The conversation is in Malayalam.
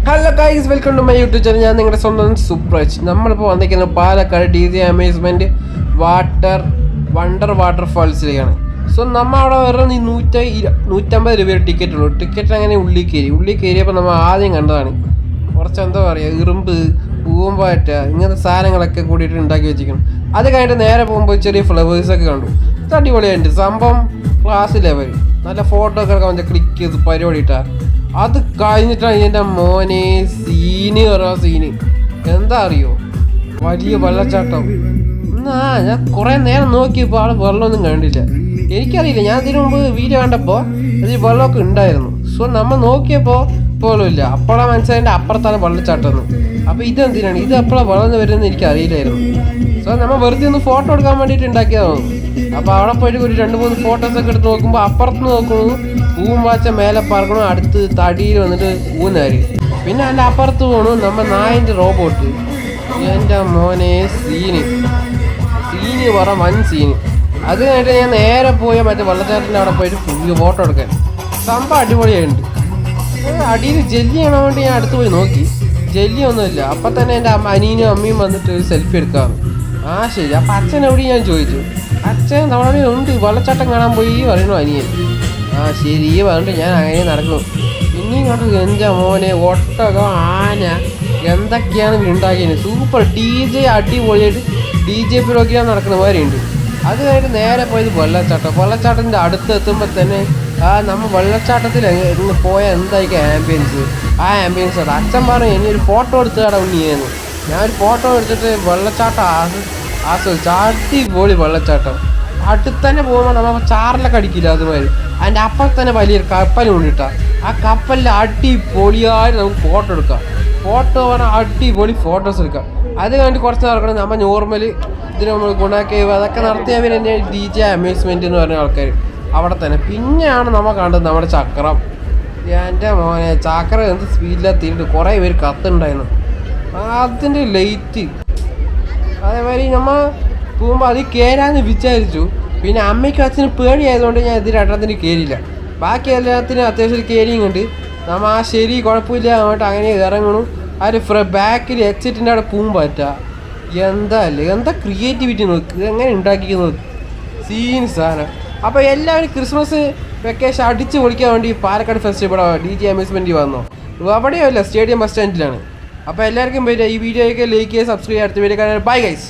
Hello guys, welcome to my YouTube channel. ഞാൻ നിങ്ങളുടെ സ്വന്തം സുപ്രജ്. നമ്മളിപ്പോൾ വന്നിരിക്കുന്നത് പാലക്കാട് DG അമ്യൂസ്മെൻറ്റ് വണ്ടർ വാട്ടർഫാൾസിലേക്കാണ്. സോ നമ്മൾ അവിടെ വേറെ 150 രൂപ ടിക്കറ്റ് ഉള്ളൂ. ടിക്കറ്റ് അങ്ങനെ ഉള്ളിൽ കയറിയപ്പോൾ നമ്മൾ ആദ്യം കണ്ടതാണ് കുറച്ച് എന്താ പറയുക, ഇറുമ്പ്, പൂമ്പാറ്റ, ഇങ്ങനത്തെ സാധനങ്ങളൊക്കെ കൂടിയിട്ട് ഉണ്ടാക്കി വെച്ചിരിക്കണം. അത് കഴിഞ്ഞിട്ട് നേരെ പോകുമ്പോൾ ചെറിയ ഫ്ലവേഴ്സൊക്കെ കണ്ടു. ഇത് അടിപൊളിയായിട്ട് സംഭവം ക്ലാസ് ലെവൽ. നല്ല ഫോട്ടോ ഒക്കെ എടുക്കാൻ പറ്റുക, ക്ലിക്ക് ചെയ്ത് പരിപാടി ഇട്ടാൽ. അത് കഴിഞ്ഞിട്ടാണ് എൻ്റെ മോനെ സീന് എന്താ അറിയോ, വലിയ വെള്ളച്ചാട്ടം. ഞാൻ കുറേ നേരം നോക്കിയപ്പോൾ ആൾ വെള്ളമൊന്നും കണ്ടില്ല. എനിക്കറിയില്ല, ഞാൻ ഇതിനു മുമ്പ് വീഡിയോ കണ്ടപ്പോൾ അതിൽ വെള്ളമൊക്കെ ഉണ്ടായിരുന്നു. സോ നമ്മൾ നോക്കിയപ്പോൾ പോലും ഇല്ല. അപ്പോഴാണ് മനസ്സിലായതിൻ്റെ അപ്പുറത്താണ് വെള്ളച്ചാട്ടം എന്ന്. അപ്പോൾ ഇതെന്തിനാണ്, ഇത് എപ്പോഴാണ് വെള്ളം വരുന്നത് എനിക്ക് അറിയില്ലായിരുന്നു. സോ നമ്മൾ വെറുതെ ഒന്ന് ഫോട്ടോ എടുക്കാൻ വേണ്ടിയിട്ട് ഉണ്ടാക്കിയതാണ്. അപ്പോൾ അവിടെ പോയിട്ട് ഒരു 2-3 ഫോട്ടോസൊക്കെ എടുത്ത് നോക്കുമ്പോൾ അപ്പുറത്ത് നോക്കുന്നു പൂമ്പാച്ച മേലെ പറക്കണം, അടുത്ത് തടിയിൽ വന്നിട്ട് ഊന്നാര്. പിന്നെ അതിൻ്റെ അപ്പുറത്ത് പോകണു നമ്മൾ നായൻ്റെ റോബോട്ട്. എൻ്റെ മോനെ സീന് പറ വൻ സീന്. അത് കഴിഞ്ഞിട്ട് ഞാൻ നേരെ പോയ മറ്റേ വെള്ളച്ചാട്ടത്തിൻ്റെ അവിടെ പോയിട്ട് ഫുള്ള് ഫോട്ടോ എടുക്കാൻ. സംഭവം അടിപൊളിയായിട്ടുണ്ട്. അടിയിൽ ജെല്ലി കാണാൻ വേണ്ടി ഞാൻ അടുത്ത് പോയി നോക്കി, ജെല്ലി ഒന്നുമില്ല. അപ്പം തന്നെ എൻ്റെ അനിയനും അമ്മയും വന്നിട്ട് സെൽഫി എടുക്കാറ്. ശരി. അപ്പം അച്ഛൻ എവിടെ ഞാൻ ചോദിച്ചു. അച്ഛൻ നമ്മുടെ ഉണ്ട്, വെള്ളച്ചാട്ടം കാണാൻ പോയി പറയുന്നു അനിയൻ. ശരി പറഞ്ഞിട്ട് ഞാൻ അങ്ങനെ നടക്കുന്നു. പിന്നെയും കണ്ടു എൻ്റെ മോനെ ഒട്ടകം, ആന, എന്തൊക്കെയാണ് ഉണ്ടാക്കിയത്. സൂപ്പർ DJ അടിപൊളിയായിട്ട് DJ പ്രോഗ്രാം നടക്കുന്ന മാതിരിയുണ്ട്. അത് കഴിഞ്ഞിട്ട് നേരെ പോയത് വെള്ളച്ചാട്ടത്തിൻ്റെ അടുത്ത് എത്തുമ്പോൾ തന്നെ നമ്മൾ വെള്ളച്ചാട്ടത്തിൽ ഇന്ന് പോയ എന്തായിരിക്കും ആംബിയൻസ്. ആംബിയൻസ് അച്ഛൻ പറഞ്ഞു ഇനി ഒരു ഫോട്ടോ എടുത്ത് കട ഉണ്ണിയെന്ന്. ഞാനൊരു ഫോട്ടോ എടുത്തിട്ട് വെള്ളച്ചാട്ടം ആസ്വദിച്ചു. അടിപൊളി വെള്ളച്ചാട്ടം. അടുത്ത് തന്നെ പോകുമ്പോൾ നമ്മൾ ചാറിലൊക്കെ അടിക്കില്ല അതുമാതിരി. അതിൻ്റെ അപ്പുറത്ത് തന്നെ വലിയൊരു കപ്പൽ കൊണ്ടിട്ടാൽ ആ കപ്പലിൽ അടിപൊളിയായി നമുക്ക് ഫോട്ടോ എടുക്കാം. ഫോട്ടോ പറഞ്ഞാൽ അടിപൊളി ഫോട്ടോസ് എടുക്കാം. അത് കഴിഞ്ഞിട്ട് കുറച്ച് നടക്കണം നമ്മൾ നോർമൽ ഇതിന് നമ്മൾ ഗുണാക്കേവ് അതൊക്കെ നടത്തിയവർ തന്നെ DG അമ്യൂസ്മെൻറ്റ് എന്ന് പറഞ്ഞ ആൾക്കാർ അവിടെ തന്നെ. പിന്നെയാണ് നമ്മൾ കണ്ടത് നമ്മുടെ ചക്രം. എൻ്റെ മോനെ ചക്രം എന്ത് സ്പീഡിലെത്തിയിട്ട് കുറേ പേര് കത്തുണ്ടായിരുന്നു. അതിൻ്റെ ലൈറ്റ് അതേമാതിരി നമ്മൾ പോകുമ്പോൾ അതിൽ കയറാമെന്ന് വിചാരിച്ചു. പിന്നെ അമ്മയ്ക്കും അച്ഛനും പേടിയായതുകൊണ്ട് ഞാൻ ഇതിൽ രണ്ടെണ്ണത്തിന് കയറിയില്ല. ബാക്കി എല്ലാത്തിനും അത്യാവശ്യം കയറിയും കണ്ട് നമ്മൾ ശരി കുഴപ്പമില്ല അങ്ങോട്ട് അങ്ങനെ ഇറങ്ങണം. ആ ഒരു ബാക്കിൽ എക്സിറ്റിൻ്റെ അവിടെ പൂമ്പാറ്റ. എന്താ ക്രിയേറ്റിവിറ്റി നോക്ക്, എങ്ങനെ ഉണ്ടാക്കിക്കുന്നത് സീൻ സാധനം. അപ്പോൾ എല്ലാവരും ക്രിസ്മസ് വെക്കേഷൻ അടിച്ച് പൊളിക്കാൻ വേണ്ടി പാലക്കാട് ഫെസ്റ്റിവൽ DG അമ്യൂസ്മെൻറ്റ് വന്നോ. അവിടെയോ അല്ല, സ്റ്റേഡിയം ബസ് സ്റ്റാൻഡിലാണ്. അപ്പോൾ എല്ലാവർക്കും പറ്റില്ല ഈ വീഡിയോയൊക്കെ ലൈക്ക് ചെയ്യുക, സബ്സ്ക്രൈബ് ചെയ്യുക. അടുത്ത വീഡിയോ കാണാൻ ബൈ ഗൈസ്.